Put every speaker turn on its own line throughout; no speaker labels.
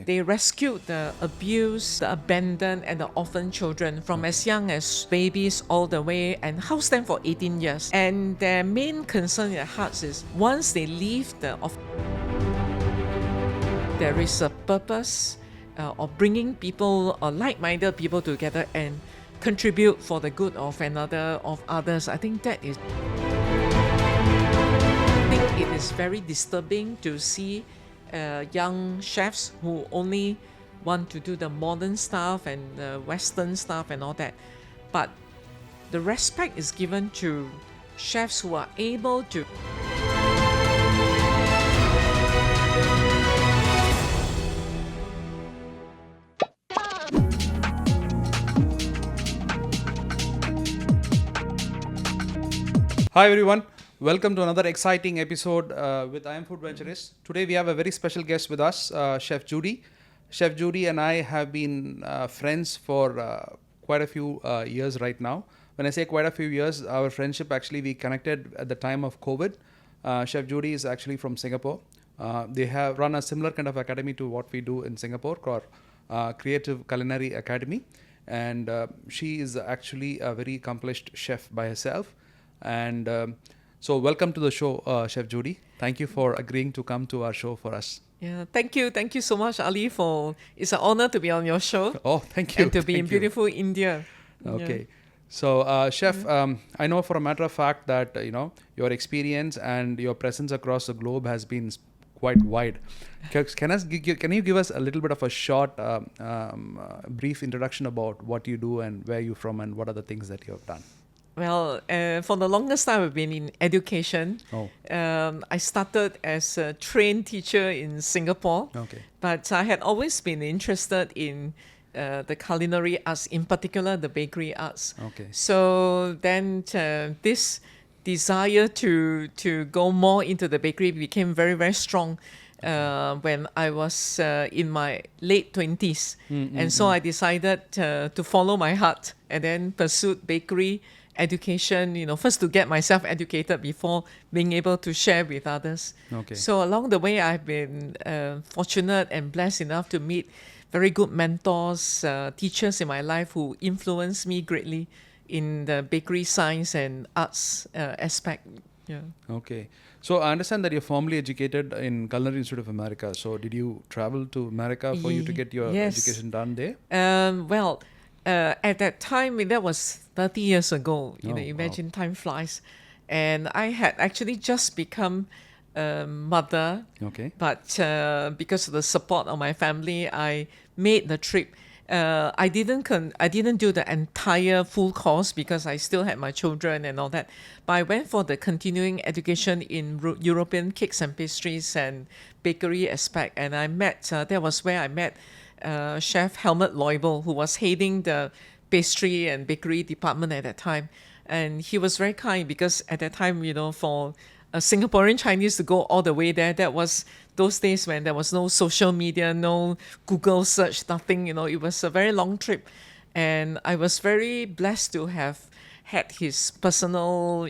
They rescued the abused, the abandoned, and the orphan children from as young as babies all the way and housed them for 18 years. And their main concern in their hearts is once they leave the there is a purpose of bringing people or like-minded people together and contribute for the good of another, of others. I think that is. I think it is very disturbing to see young chefs who only want to do the modern stuff and the Western stuff and all that, but the respect is given to chefs who are able to.
Hi everyone, welcome to another exciting episode with I Am Food Venturist. Today we have a very special guest with us, Chef Judy. Chef Judy and I have been friends for quite a few years right now. When I say quite a few years, our friendship actually we connected at the time of COVID. Chef Judy is actually from Singapore. They have run a similar kind of academy to what we do in Singapore called Creative Culinary Academy. And she is actually a very accomplished chef by herself. And so welcome to the show, Chef Judy. Thank you for agreeing to come to our show for us.
Yeah, thank you so much, Ali. It's an honor to be on your show.
Oh, thank you.
And to be in
Thank you.
beautiful India.
Okay.
Yeah.
So, Chef, I know for a matter of fact that, your experience and your presence across the globe has been quite wide. Can you give us a little bit of a short, brief introduction about what you do and where you're from and what are the things that you have done?
Well, for the longest time, I've been in education.
Oh.
I started as a trained teacher in Singapore.
Okay.
But I had always been interested in the culinary arts, in particular the bakery arts.
Okay.
So then this desire to go more into the bakery became very, very strong when I was in my late 20s. And so I decided to follow my heart and then pursued bakery education, first to get myself educated before being able to share with others.
Okay.
So along the way, I've been fortunate and blessed enough to meet very good mentors, teachers in my life who influenced me greatly in the bakery science and arts aspect. Yeah.
Okay. So I understand that you're formally educated in Culinary Institute of America. So did you travel to America for you to get your education done there?
Well, at that time, that was 30 years ago. Imagine time flies. And I had actually just become a mother.
Okay.
But because of the support of my family, I made the trip. I didn't do the entire full course because I still had my children and all that. But I went for the continuing education in European cakes and pastries and bakery aspect. And I met, that was where I met Chef Helmut Leubel, who was heading the pastry and bakery department at that time. And he was very kind because at that time, for a Singaporean Chinese to go all the way there, that was those days when there was no social media, no Google search, nothing, it was a very long trip. And I was very blessed to have had his personal,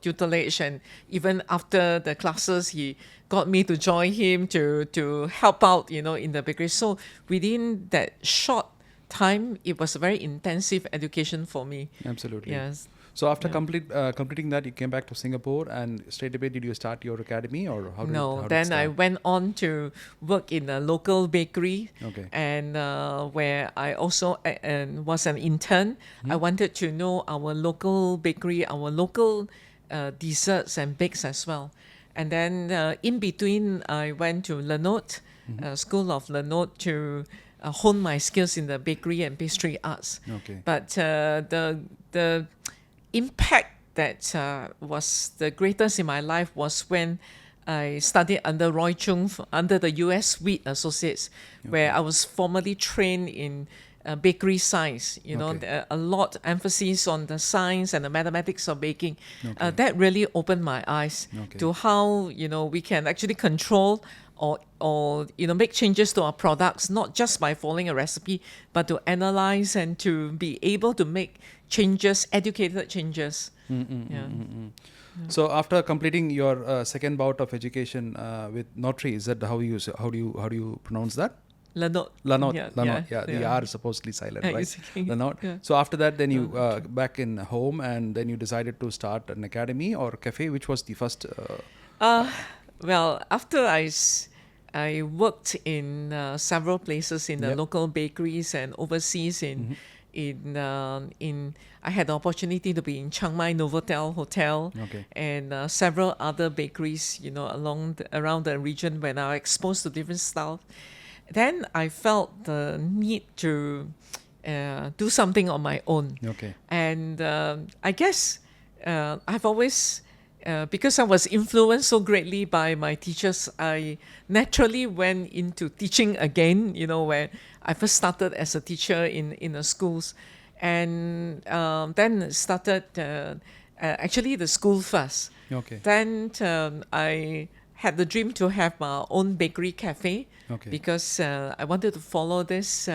tutelage. And even after the classes, he got me to join him to help out, in the bakery. So within that short time, it was a very intensive education for me.
Absolutely.
Yes.
So after completing that, you came back to Singapore and straight away did you start your academy or how did
No,
it
then
start?
I went on to work in a local bakery.
Okay.
And where I also was an intern. I wanted to know our local bakery, our local desserts and bakes as well. And then in between, I went to Lenote, School of Lenote, to hone my skills in the bakery and pastry arts.
Okay.
But the impact that was the greatest in my life was when I studied under Roy Chung, under the U.S. Wheat Associates, where I was formally trained in bakery science. A lot emphasis on the science and the mathematics of baking. That really opened my eyes to how we can actually control or make changes to our products, not just by following a recipe, but to analyze and to be able to make changes, educated changes.
So after completing your second bout of education with Notary, is that how do you pronounce that?
Lanot.
Lanot,
Yeah,
Lanot,
yeah,
the R is supposedly silent, right?
exactly.
Lanot.
Yeah.
So after that, then you back in home, and then you decided to start an academy or cafe. Which was the first?
Uh, well, after I worked in several places in the
Yep.
local bakeries and overseas in I had the opportunity to be in Chiang Mai Novotel Hotel
Okay.
and several other bakeries, around the region when I was exposed to different styles. Then I felt the need to do something on my own.
Okay.
And I guess I've always, because I was influenced so greatly by my teachers, I naturally went into teaching again, where I first started as a teacher in the schools. And then started actually the school first.
Okay.
Then I had the dream to have my own bakery cafe
Okay.
because I wanted to follow this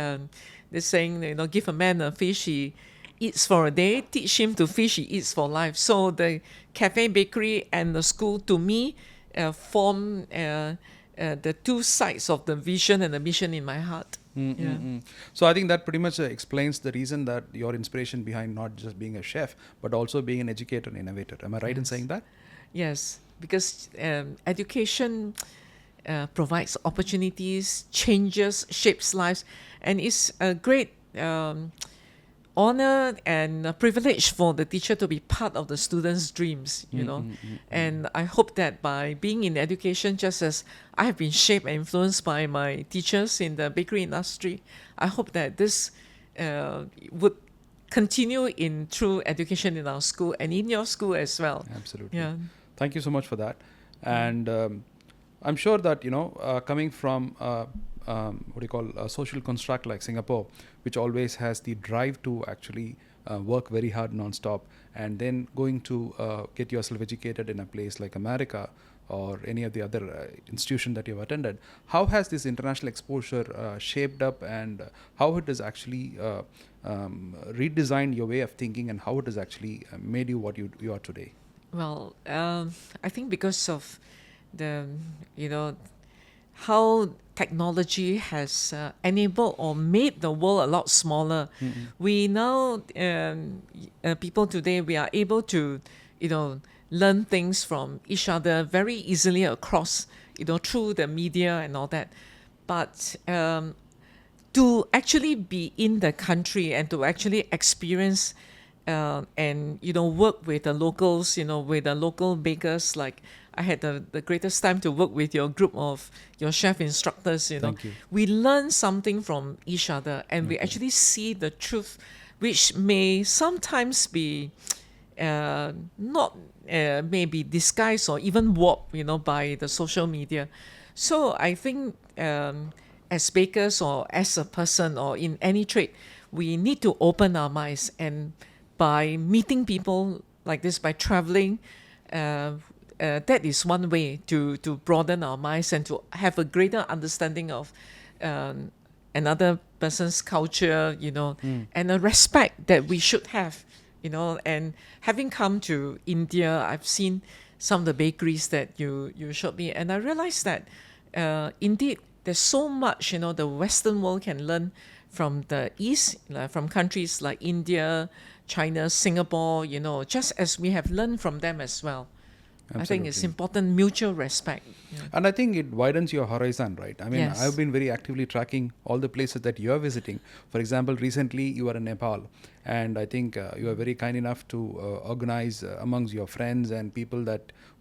saying, give a man a fish, he eats for a day, teach him to fish, he eats for life. So the cafe, bakery, and the school, to me, form the two sides of the vision and the mission in my heart. Yeah.
So I think that pretty much explains the reason that your inspiration behind not just being a chef, but also being an educator and innovator. Am I right in saying that?
Yes, because education provides opportunities, changes, shapes lives, and it's a great honor and a privilege for the teacher to be part of the students' dreams, And I hope that by being in education, just as I have been shaped and influenced by my teachers in the bakery industry, I hope that this would continue in true education in our school and in your school as well.
Absolutely.
Yeah.
Thank you so much for that. And I'm sure that, coming from what do you call a social construct like Singapore, which always has the drive to actually work very hard non-stop, and then going to get yourself educated in a place like America or any of the other institution that you've attended, how has this international exposure shaped up, and how it has actually redesigned your way of thinking, and how it has actually made you what you are today?
Well, I think because of the, how technology has enabled or made the world a lot smaller. We now, people today, we are able to, learn things from each other very easily across, through the media and all that. But to actually be in the country and to actually experience and work with the locals, with the local bakers. Like I had the greatest time to work with your group of your chef instructors.
Thank you.
We learn something from each other, and we actually see the truth, which may sometimes be not maybe disguised or even warped, by the social media. So I think as bakers or as a person or in any trade, we need to open our minds, and by meeting people like this, by traveling, that is one way to broaden our minds and to have a greater understanding of another person's culture, and a respect that we should have, And having come to India, I've seen some of the bakeries that you showed me, and I realized that indeed there's so much, the Western world can learn from the East, from countries like India, China, Singapore, just as we have learned from them as well.
Absolutely.
I think it's important mutual respect. Yeah.
And I think it widens your horizon, right? I mean,
Yes.
I've been very actively tracking all the places that you are visiting. For example, recently you were in Nepal, and I think you are very kind enough to organize amongst your friends and people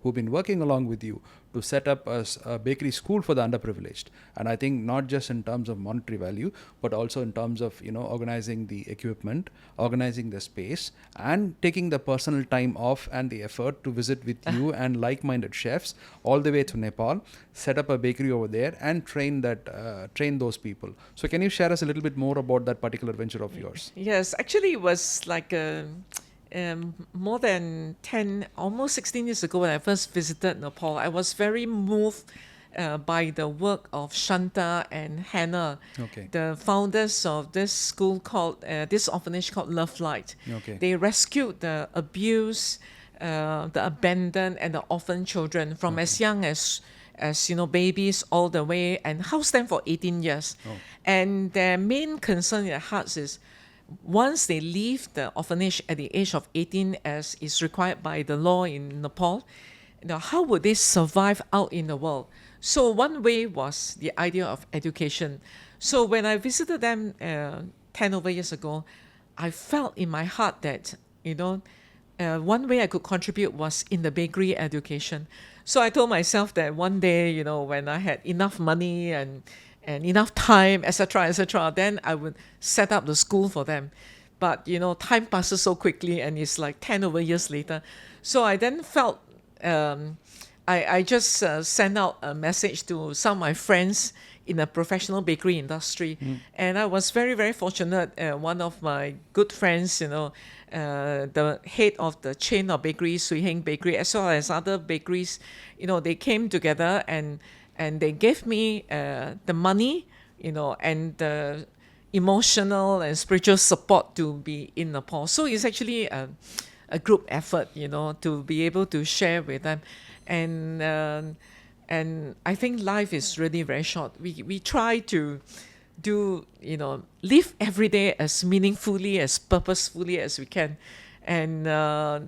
who've been working along with you to set up a bakery school for the underprivileged. And I think not just in terms of monetary value, but also in terms of, organizing the equipment, organizing the space, and taking the personal time off and the effort to visit with you and like-minded chefs all the way to Nepal, set up a bakery over there, and train those people. So can you share us a little bit more about that particular venture of yours?
Yes, actually it was like more than 10, almost 16 years ago when I first visited Nepal. I was very moved by the work of Shanta and Hannah,
Okay.
the founders of this school called, this orphanage called Love Light.
Okay.
They rescued the abused, the abandoned, and the orphan children from as young as as babies all the way, and housed them for 18 years. And their main concern in their hearts is once they leave the orphanage at the age of 18, as is required by the law in Nepal, how would they survive out in the world? So one way was the idea of education. So when I visited them 10 over years ago, I felt in my heart that, one way I could contribute was in the bakery education. So I told myself that one day, when I had enough money and enough time, etc., then I would set up the school for them. But, time passes so quickly, and it's like 10 over years later. So I then felt, I just sent out a message to some of my friends in the professional bakery industry. And I was very, very fortunate. One of my good friends, the head of the chain of bakeries, Sui Heng Bakery, as well as other bakeries, they came together and they gave me the money, and the emotional and spiritual support to be in Nepal. So it's actually a group effort, to be able to share with them. And I think life is really very short. We try to do, live every day as meaningfully, as purposefully as we can. And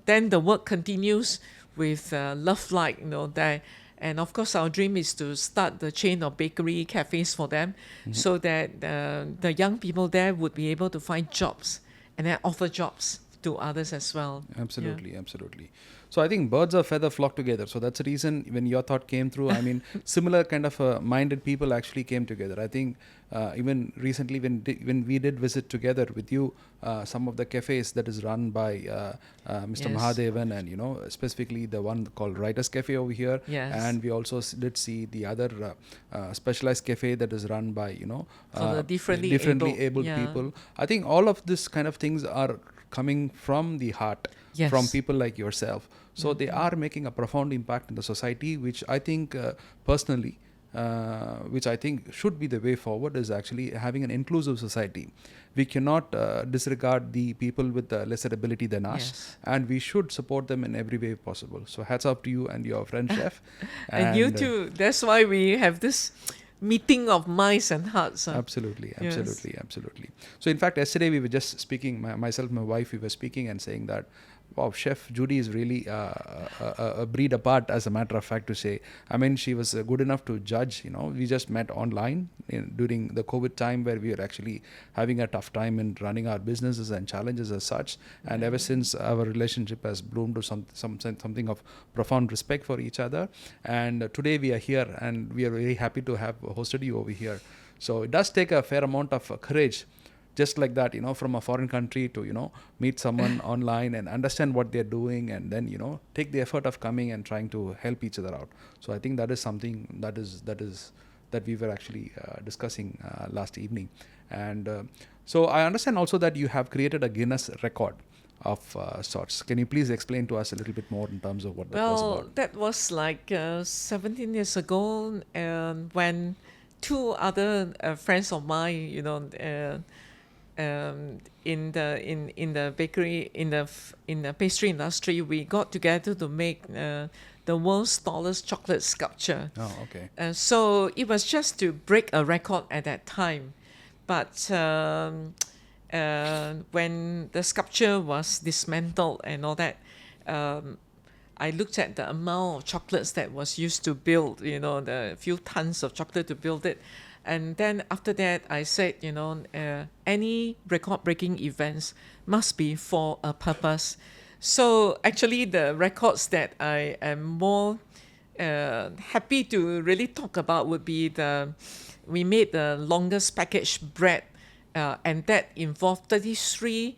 then the work continues with love light, that. And of course, our dream is to start the chain of bakery cafes for them, so that the young people there would be able to find jobs and then offer jobs to others as well.
Absolutely, absolutely. So I think birds of feather flock together. So that's the reason when your thought came through, I mean, similar kind of minded people actually came together. I think even recently when we did visit together with you, some of the cafes that is run by Mr.
Yes.
Mahadevan, and specifically the one called Writers Cafe over here.
Yes.
And we also did see the other specialized cafe that is run by
For the differently
able
yeah.
people. I think all of this kind of things are coming from the heart,
Yes.
from people like yourself. So they are making a profound impact in the society, which I think personally, which I think should be the way forward, is actually having an inclusive society. We cannot disregard the people with lesser ability than us,
Yes.
and we should support them in every way possible. So hats off to you and your friend Chef.
And you too. That's why we have this meeting of minds and hearts.
Absolutely,
Yes.
absolutely. So in fact, yesterday we were just speaking, myself and my wife, we were speaking and saying that, wow, Chef Judy is really a breed apart, as a matter of fact, to say. I mean, she was good enough to judge. We just met online during the COVID time, where we were actually having a tough time in running our businesses and challenges as such. And ever since, our relationship has bloomed to something of profound respect for each other. And today we are here, and we are very happy to have hosted you over here. So it does take a fair amount of courage, just like that, from a foreign country to, meet someone online and understand what they're doing, and then, take the effort of coming and trying to help each other out. So I think that is something that we were actually discussing last evening. And so I understand also that you have created a Guinness record of sorts. Can you please explain to us a little bit more in terms of what that was about?
Well, that was like 17 years ago, when two other friends of mine, in the bakery, in the pastry industry, we got together to make the world's tallest chocolate sculpture.
Oh, okay.
So it was just to break a record at that time. But when the sculpture was dismantled and all that, I looked at the amount of chocolates that was used to build, the few tons of chocolate to build it. And then after that, I said, any record-breaking events must be for a purpose. So actually, the records that I am more happy to really talk about would be we made the longest packaged bread, and that involved 33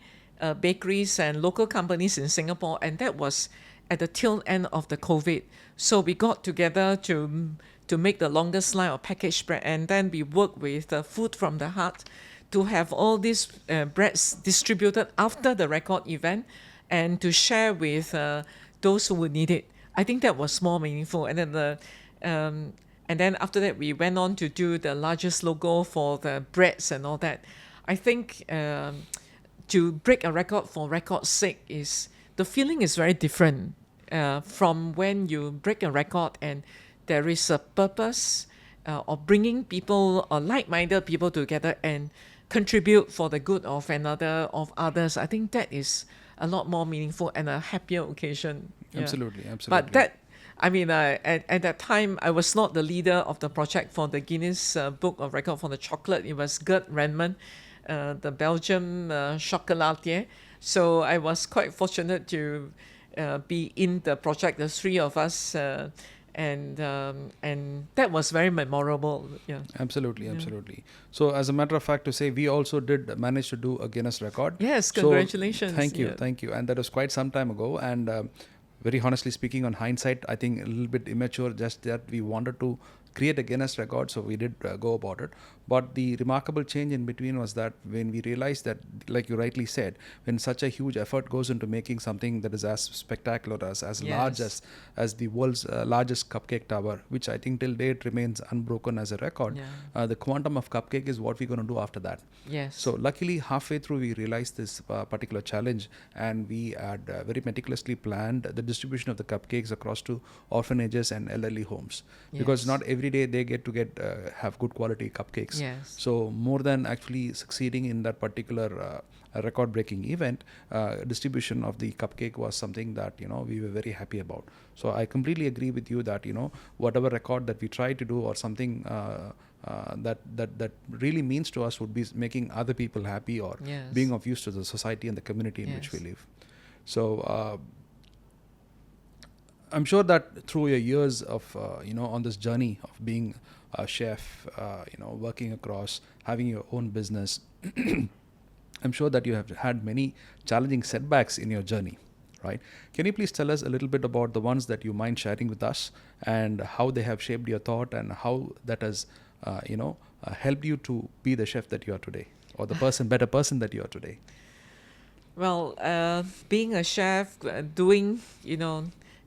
bakeries and local companies in Singapore, and that was at the tail end of the COVID. So we got together to make the longest line of packaged bread, and then we worked with Food from the Heart to have all these breads distributed after the record event, and to share with those who would need it. I think that was more meaningful. And then after that, we went on to do the largest logo for the breads and all that. I think to break a record for record's sake the feeling is very different from when you break a record and there is a purpose of bringing people or like-minded people together and contribute for the good of another, of others, I think that is a lot more meaningful and a happier occasion. Yeah.
Absolutely,
But
absolutely.
that, I mean, at that time, I was not the leader of the project for the Guinness Book of Record for the chocolate. It was Gert Renman, the Belgium chocolatier. So I was quite fortunate to be in the project, the three of us, and that was very memorable. Yeah.
Absolutely,
Yeah.
absolutely. So, as a matter of fact, to say, we also did manage to do a Guinness record.
Yes,
So,
congratulations.
thank you,
Yeah.
thank you. And that was quite some time ago. And very honestly speaking, on hindsight, I think a little bit immature, just that we wanted to create a Guinness record, so we did go about it. But the remarkable change in between was that when we realized that, like you rightly said, when such a huge effort goes into making something that is as spectacular as large
Yes.
as the world's largest cupcake tower, which I think till date remains unbroken as a record,
Yeah.
the quantum of cupcake is what we're going to do after that.
Yes.
So luckily, halfway through, we realized this particular challenge, and we had very meticulously planned the distribution of the cupcakes across to orphanages and elderly homes, because
Yes.
not every day they get to have good quality cupcakes.
Yes.
So more than actually succeeding in that particular record-breaking event, distribution of the cupcake was something that we were very happy about. So I completely agree with you that whatever record that we try to do or something that really means to us would be making other people happy or
Yes.
being of use to the society and the community in which we live. So I'm sure that through your years of on this journey of being a chef, working across, having your own business, I'm sure that you have had many challenging setbacks in your journey, right? Can you please tell us a little bit about the ones that you mind sharing with us and how they have shaped your thought and how that has helped you to be the chef that you are today, or the better person that you are today?
Well, being a chef,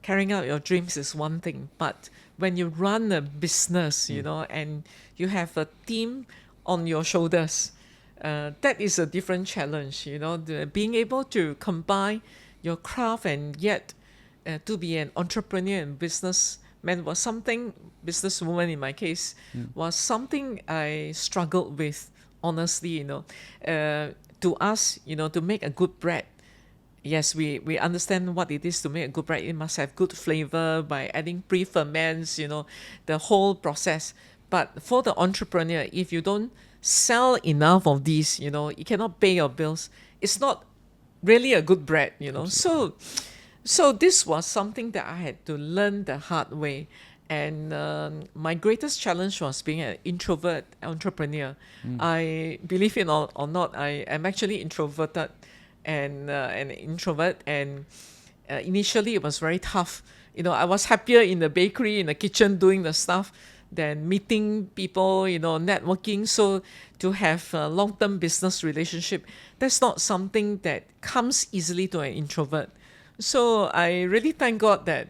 carrying out your dreams is one thing, but when you run a business, and you have a team on your shoulders, that is a different challenge. Being able to combine your craft and yet to be an entrepreneur and businessman was something, businesswoman in my case, was something I struggled with, honestly. To us, to make a good bread, yes, we understand what it is to make a good bread. It must have good flavor by adding pre-ferments, the whole process. But for the entrepreneur, if you don't sell enough of these, you cannot pay your bills. It's not really a good bread. So this was something that I had to learn the hard way. And my greatest challenge was being an introvert entrepreneur. I believe it or not, I am actually introverted and an introvert. And initially, it was very tough. I was happier in the bakery, in the kitchen, doing the stuff than meeting people, networking. So to have a long-term business relationship, that's not something that comes easily to an introvert. So I really thank God that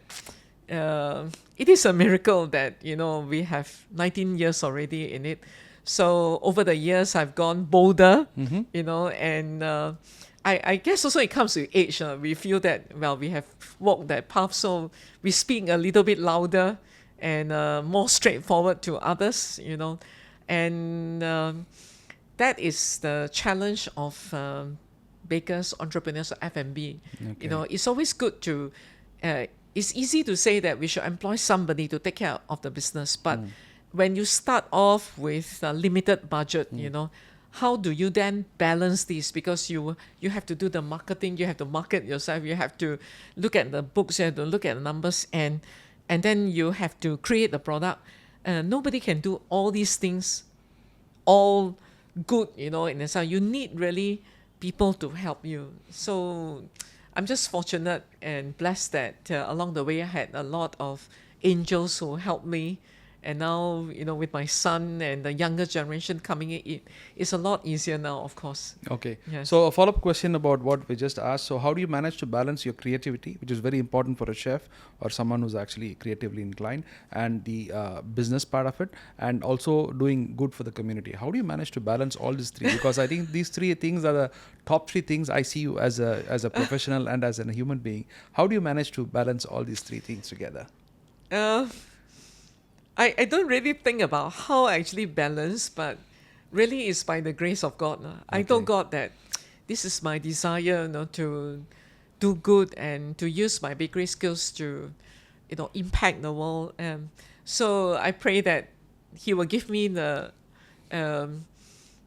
it is a miracle that we have 19 years already in it. So over the years, I've gone bolder, and I guess also it comes with age. We feel that we have walked that path, so we speak a little bit louder and more straightforward to others. And that is the challenge of bakers, entrepreneurs, or F&B.
Okay.
It's always good to. It's easy to say that we should employ somebody to take care of the business, but when you start off with a limited budget, how do you then balance this? Because you have to do the marketing, you have to market yourself, you have to look at the books, you have to look at the numbers, and then you have to create the product. Nobody can do all these things all good, in a sense. You need really people to help you. So I'm just fortunate and blessed that along the way I had a lot of angels who helped me. And now, with my son and the younger generation coming in, it's a lot easier now, of course.
Okay.
Yes.
So a follow-up question about what we just asked. So how do you manage to balance your creativity, which is very important for a chef or someone who's actually creatively inclined, and the business part of it, and also doing good for the community? How do you manage to balance all these three? Because I think these three things are the top three things I see you as a professional and as a human being. How do you manage to balance all these three things together?
Uh, I don't really think about how I actually balance, but really it's by the grace of God. I told
Okay.
God that this is my desire, to do good and to use my bakery skills to, impact the world. So I pray that He will give me um,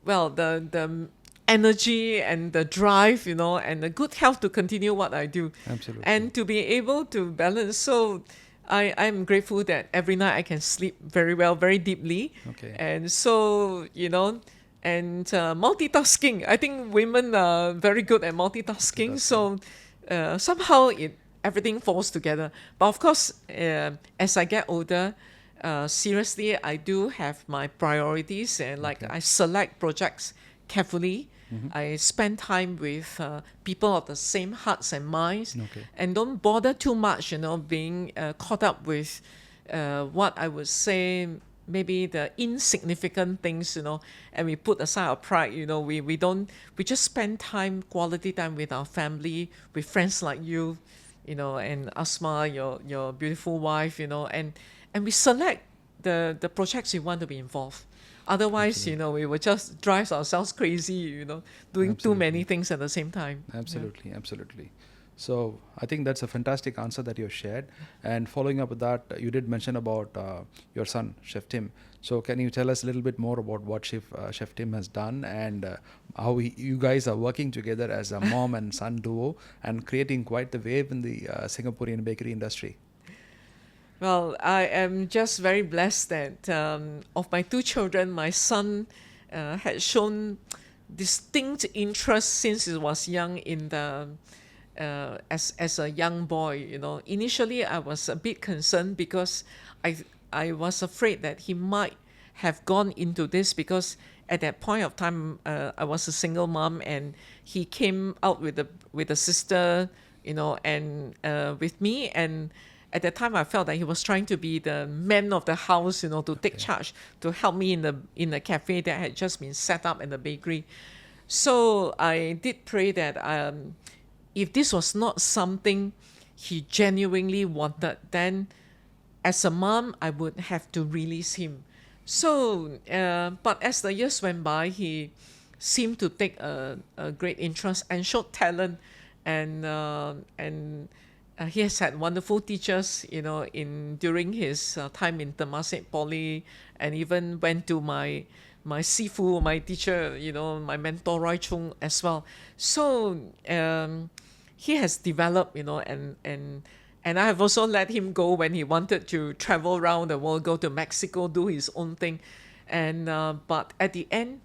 the energy and the drive, and the good health to continue what I do,
Absolutely.
and to be able to balance. So I'm grateful that every night I can sleep very well, very deeply,
Okay.
and so and multitasking. I think women are very good at multitasking.
Multitasking.
So somehow everything falls together. But of course, as I get older, seriously, I do have my priorities, and like
Okay.
I select projects carefully.
Mm-hmm.
I spend time with people of the same hearts and minds,
Okay.
and don't bother too much, being caught up with what I would say maybe the insignificant things, and we put aside our pride, we just spend quality time with our family, with friends like you, and Asma, your beautiful wife, and we select the projects we want to be involved. Otherwise,
Absolutely.
we will just drive ourselves crazy, doing too many
Absolutely.
things at the same time.
Absolutely, absolutely. So I think that's a fantastic answer that you shared. And following up with that, you did mention about your son, Chef Tim. So can you tell us a little bit more about what Chef Tim has done and how you guys are working together as a mom and son duo and creating quite the wave in the Singaporean bakery industry?
Well, I am just very blessed that of my two children, my son had shown distinct interest since he was young in the as a young boy. Initially I was a bit concerned because I was afraid that he might have gone into this, because at that point of time I was a single mom, and he came out with a sister, and with me. And at that time I felt that he was trying to be the man of the house, to take
Okay.
charge, to help me in the cafe that had just been set up in the bakery. So I did pray that if this was not something he genuinely wanted, then as a mom, I would have to release him. So, but as the years went by, he seemed to take a great interest and showed talent, and he has had wonderful teachers, in during his time in Temasek Poly, and even went to my Sifu, my teacher, my mentor Roy Chung as well. So he has developed, and I have also let him go when he wanted to travel around the world, go to Mexico, do his own thing, and but at the end,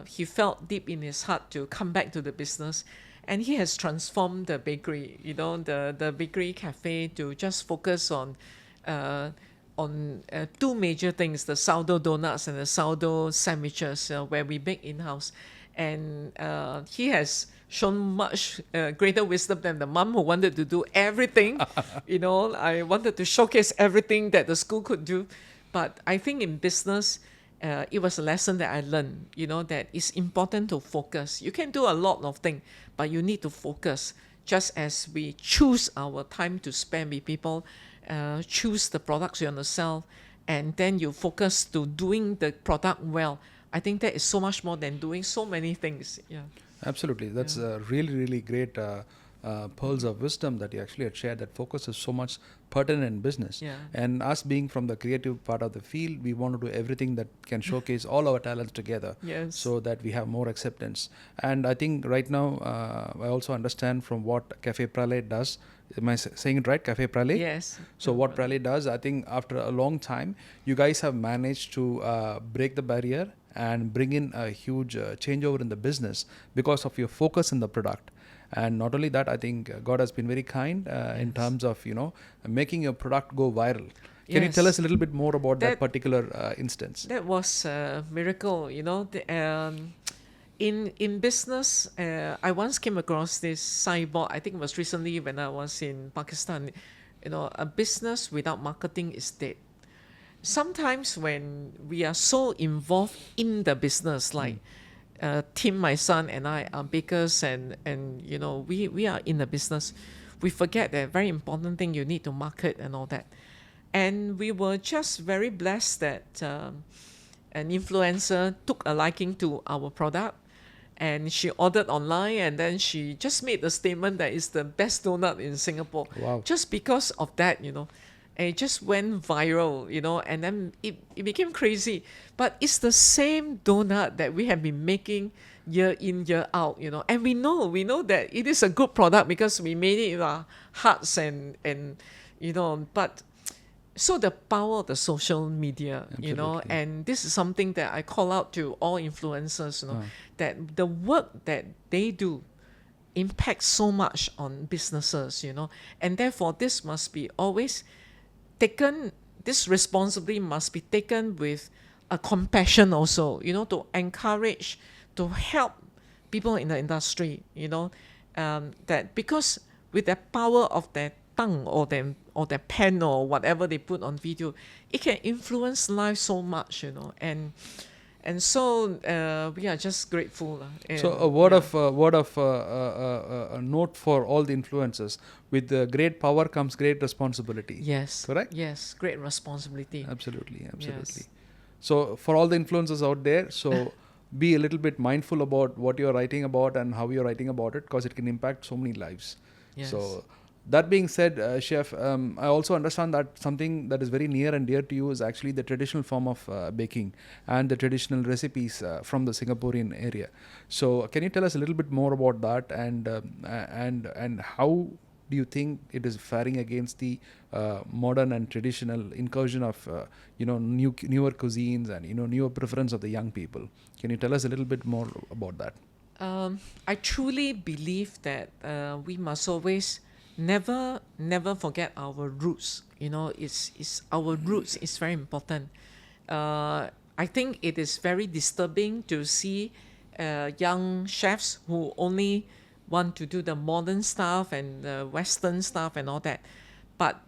he felt deep in his heart to come back to the business, and he has transformed the bakery, the bakery cafe, to just focus uh, on two major things: the sourdough donuts and the sourdough sandwiches, where we bake in house. And he has shown much greater wisdom than the mom who wanted to do everything. I wanted to showcase everything that the school could do. But I think in business, it was a lesson that I learned, that it's important to focus. You can do a lot of things, but you need to focus. Just as we choose our time to spend with people, choose the products you want to sell, and then you focus to doing the product well. I think that is so much more than doing so many things. Yeah.
Absolutely. That's really, really great pearls of wisdom that you actually had shared, that focus is so much pertinent in business.
Yeah.
And us being from the creative part of the field, we want to do everything that can showcase all our talents together,
Yes.
so that we have more acceptance. And I think right now, I also understand from what Cafe Prale does. Am I saying it right? Cafe Prale?
Yes.
So what Prale does, I think after a long time, you guys have managed to break the barrier and bring in a huge changeover in the business because of your focus in the product. And not only that, I think God has been very kind in
Yes.
terms of making your product go viral. Can you tell
Yes.
us a little bit more about that
That
particular instance?
that was a miracle. In business, I once came across this signboard. I think it was recently when I was in Pakistan. A business without marketing is dead. Sometimes when we are so involved in the business, like Tim, my son, and I are bakers, and we are in the business, we forget that very important thing: you need to market and all that. And we were just very blessed that an influencer took a liking to our product, and she ordered online, and then she just made the statement that it's the best donut in Singapore.
Wow.
Just because of that, and it just went viral, and then it became crazy. But it's the same donut that we have been making year in, year out, and we know that it is a good product because we made it in our hearts, and but so the power of the social media,
Absolutely.
and this is something that I call out to all influencers, that the work that they do impacts so much on businesses, and therefore this must be always taken, this responsibility must be taken with a compassion also, to encourage, to help people in the industry, that because with the power of their tongue or their pen or whatever they put on video, it can influence life so much, and so we are just grateful.
So a word of a note for all the influencers: with the great power comes great responsibility.
Yes.
Correct.
Yes. Great responsibility.
Absolutely.
Yes.
So for all the influencers out there, so be a little bit mindful about what you're writing about and how you're writing about it, because it can impact so many lives.
Yes.
So that being said, Chef, I also understand that something that is very near and dear to you is actually the traditional form of baking and the traditional recipes from the Singaporean area. So can you tell us a little bit more about that, and how do you think it is faring against the modern and traditional incursion of newer cuisines and newer preference of the young people? Can you tell us a little bit more about that?
I truly believe that we must always never forget our roots. It's our roots is very important. I think it is very disturbing to see young chefs who only want to do the modern stuff and the Western stuff and all that, but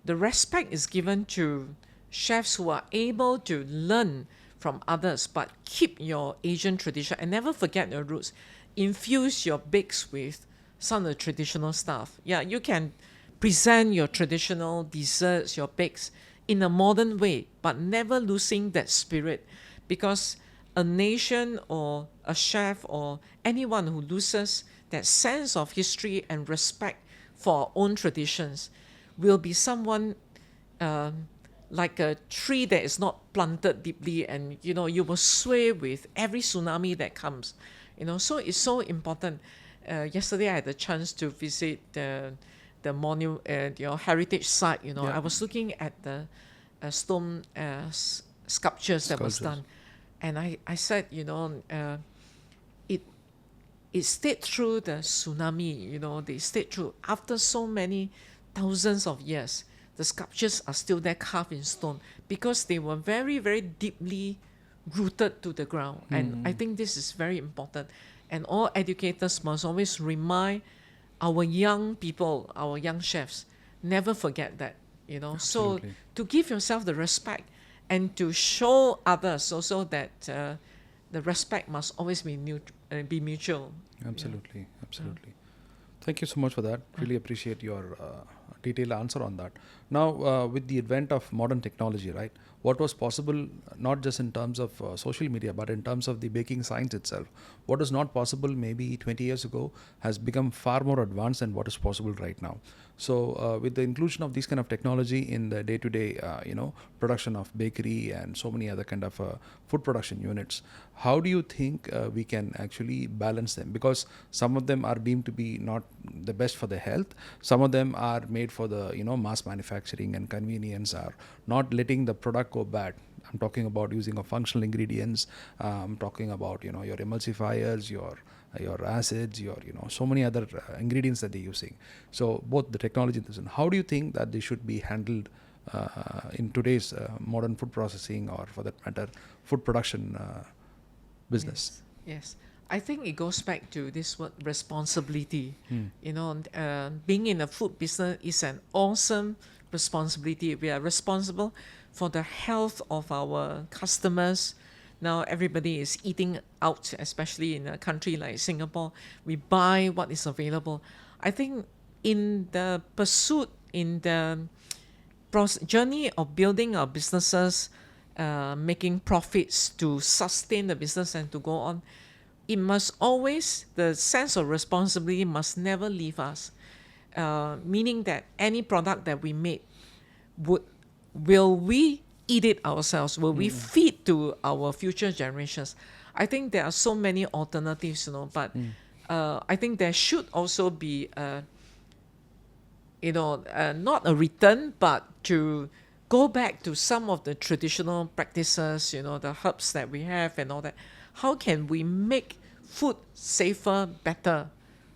the respect is given to chefs who are able to learn from others, but keep your Asian tradition and never forget your roots. Infuse your bakes with some of the traditional stuff. Yeah, you can present your traditional desserts, your bakes in a modern way, but never losing that spirit, because a nation or a chef or anyone who loses that sense of history and respect for our own traditions will be someone like a tree that is not planted deeply, and you will sway with every tsunami that comes. So it's so important. Yesterday I had the chance to visit the heritage site. I was looking at the stone sculptures that was done, and I said, it stayed through the tsunami. They stayed through after so many thousands of years. The sculptures are still there, carved in stone, because they were very, very deeply rooted to the ground. And I think this is very important. And all educators must always remind our young people, our young chefs, never forget that. So to give yourself the respect and to show others also that the respect must always be mutual.
Absolutely. Thank you so much for that. Really appreciate your detailed answer on that. Now, with the advent of modern technology, right, what was possible, not just in terms of social media, but in terms of the baking science itself, what was not possible maybe 20 years ago has become far more advanced than what is possible right now. So with the inclusion of this kind of technology in the day-to-day, production of bakery and so many other kind of food production units, how do you think we can actually balance them? Because some of them are deemed to be not the best for the health. Some of them are made for the mass manufacturing and convenience, are not letting the product go bad. I'm talking about using of functional ingredients. I'm talking about your emulsifiers, your acids, your so many other ingredients that they're using. So both the technology and this, and how do you think that they should be handled in today's modern food processing, or for that matter, food production business?
Yes. I think it goes back to this word responsibility. Being in a food business is an awesome responsibility. We are responsible for the health of our customers. Now everybody is eating out, especially in a country like Singapore. We buy what is available. I think in the pursuit, in the journey of building our businesses, making profits to sustain the business and to go on, it must always, the sense of responsibility must never leave us. Meaning that any product that we make, will we eat it ourselves? Will we feed to our future generations? I think there are so many alternatives, but I think there should also be not a return, but to go back to some of the traditional practices, the herbs that we have and all that. How can we make food safer, better,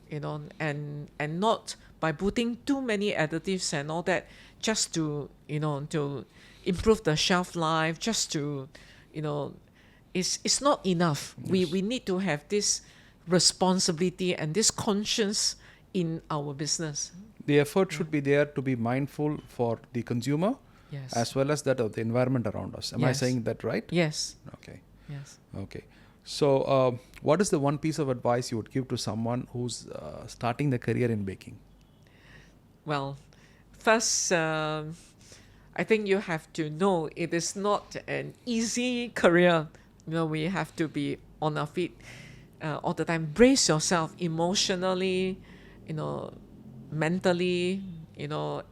and not by putting too many additives and all that, just to to improve the shelf life, just to it's not enough.
Yes.
We need to have this responsibility and this conscience in our business.
The effort should be there to be mindful for the consumer
Yes.
as well as that of the environment around us. Am I
Yes.
saying that right?
Yes.
Okay.
Yes.
Okay. So, what is the one piece of advice you would give to someone who's starting their career in baking?
Well, first, I think you have to know it is not an easy career. We have to be on our feet all the time. Brace yourself emotionally, mentally,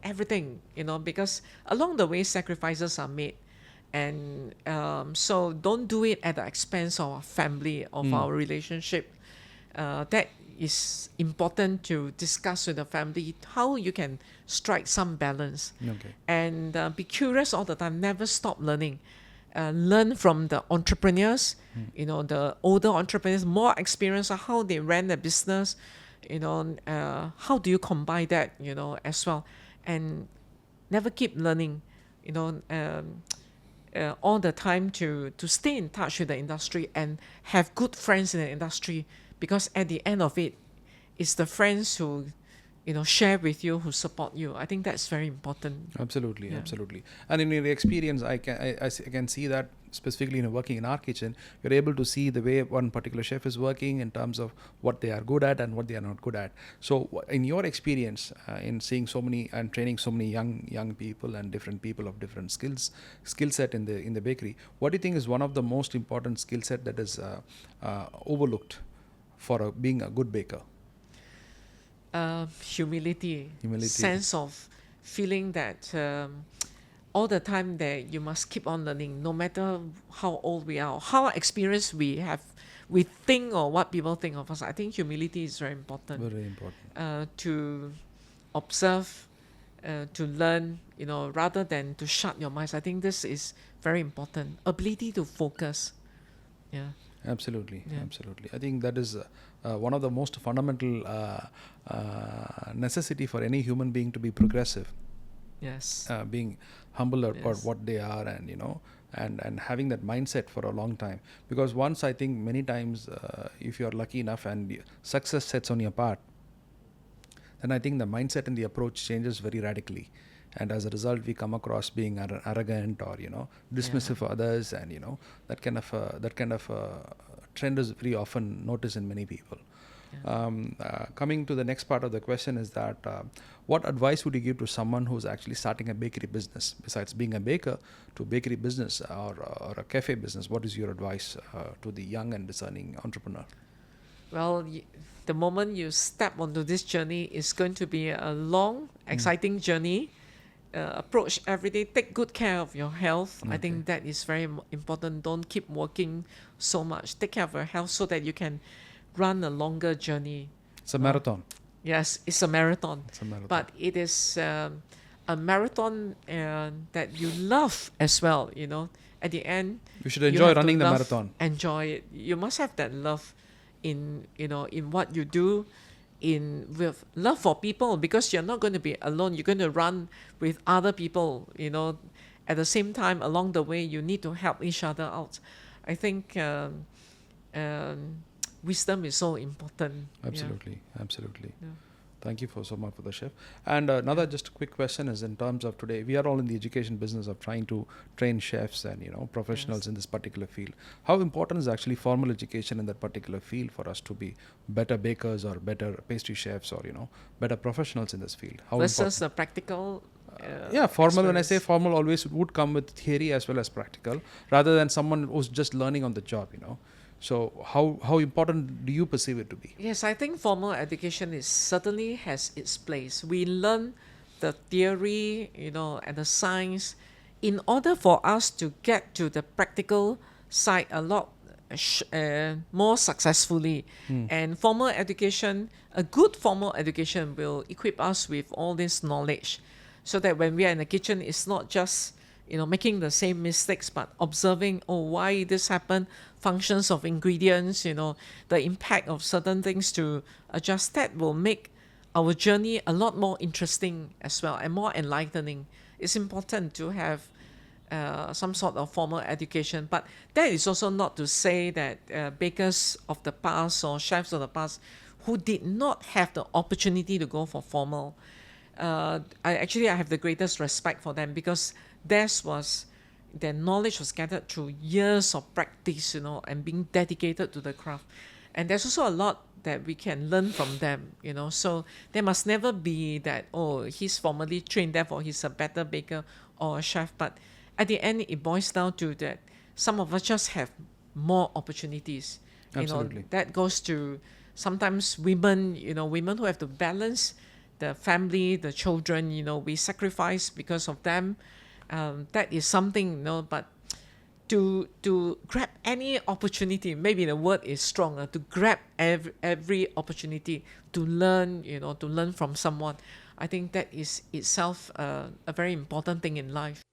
everything, because along the way sacrifices are made. And so don't do it at the expense of our family, of our relationship. That is important to discuss with the family, how you can strike some balance.
Okay.
And be curious all the time, never stop learning. Learn from the entrepreneurs, the older entrepreneurs, more experience of how they ran the business, how do you combine that, as well. And never keep learning, all the time to stay in touch with the industry and have good friends in the industry, because at the end of it, it's the friends who share with you, who support you. I think that's very important.
Absolutely,
Yeah.
absolutely. And in your experience, I can see that specifically in working in our kitchen, you're able to see the way one particular chef is working in terms of what they are good at and what they are not good at. So, in your experience, in seeing so many and training so many young people and different people of different skill set in the bakery, what do you think is one of the most important skill set that is overlooked for being a good baker?
Humility,
Humility.
sense of feeling that all the time that you must keep on learning, no matter how old we are, how experienced we have, we think or what people think of us. I think humility is very important.
Very important.
To observe, to learn, rather than to shut your minds. I think this is very important. Ability to focus. Yeah.
Absolutely,
Yeah.
absolutely. I think that is one of the most fundamental necessity for any human being to be progressive,
Yes.
being humble about
Yes.
what they are, and and having that mindset for a long time. Because once, I think many times, if you are lucky enough and success sets on your path, then I think the mindset and the approach changes very radically. And as a result, we come across being arrogant or dismissive of others, and that kind of trend is very often noticed in many people.
Yeah.
Coming to the next part of the question is that what advice would you give to someone who's actually starting a bakery business, besides being a baker, to bakery business or a cafe business? What is your advice to the young and discerning entrepreneur?
Well, the moment you step onto this journey, it's going to be a long, exciting journey. Approach every day. Take good care of your health. I think that is very important. Don't keep working so much. Take care of your health so that you can run a longer journey.
It's a marathon.
Yes, it's a marathon.
It's a marathon.
But it is a marathon that you love as well. At the end,
You should
you
enjoy
have to
running the
love-
marathon.
Enjoy it. You must have that love in what you do, with love for people, because you're not going to be alone. You're going to run with other people. At the same time, along the way, you need to help each other out. I think wisdom is so important.
Absolutely, absolutely.
Yeah.
Thank you so much for the chef. And another just quick question is, in terms of today, we are all in the education business of trying to train chefs and professionals
Yes.
in this particular field. How important is actually formal education in that particular field for us to be better bakers or better pastry chefs or better professionals in this field? How
Versus the practical.
formal. When I say
experience.
formal, always would come with theory as well as practical, rather than someone who's just learning on the job. So how important do you perceive it to be?
Yes, I think formal education is certainly has its place. We learn the theory, and the science in order for us to get to the practical side a lot more successfully. And formal education, a good formal education will equip us with all this knowledge so that when we are in the kitchen, it's not just making the same mistakes, but observing, why this happened, functions of ingredients, the impact of certain things to adjust. That will make our journey a lot more interesting as well and more enlightening. It's important to have some sort of formal education, but that is also not to say that bakers of the past or chefs of the past who did not have the opportunity to go for formal, I have the greatest respect for them, because their knowledge was gathered through years of practice, and being dedicated to the craft. And there's also a lot that we can learn from them, So there must never be that, he's formally trained, therefore he's a better baker or a chef. But at the end, it boils down to that some of us just have more opportunities.
Absolutely.
That goes to sometimes women, women who have to balance the family, the children, we sacrifice because of them. That is something, but to grab any opportunity, maybe the word is stronger, to grab every opportunity to learn, to learn from someone. I think that is itself a very important thing in life.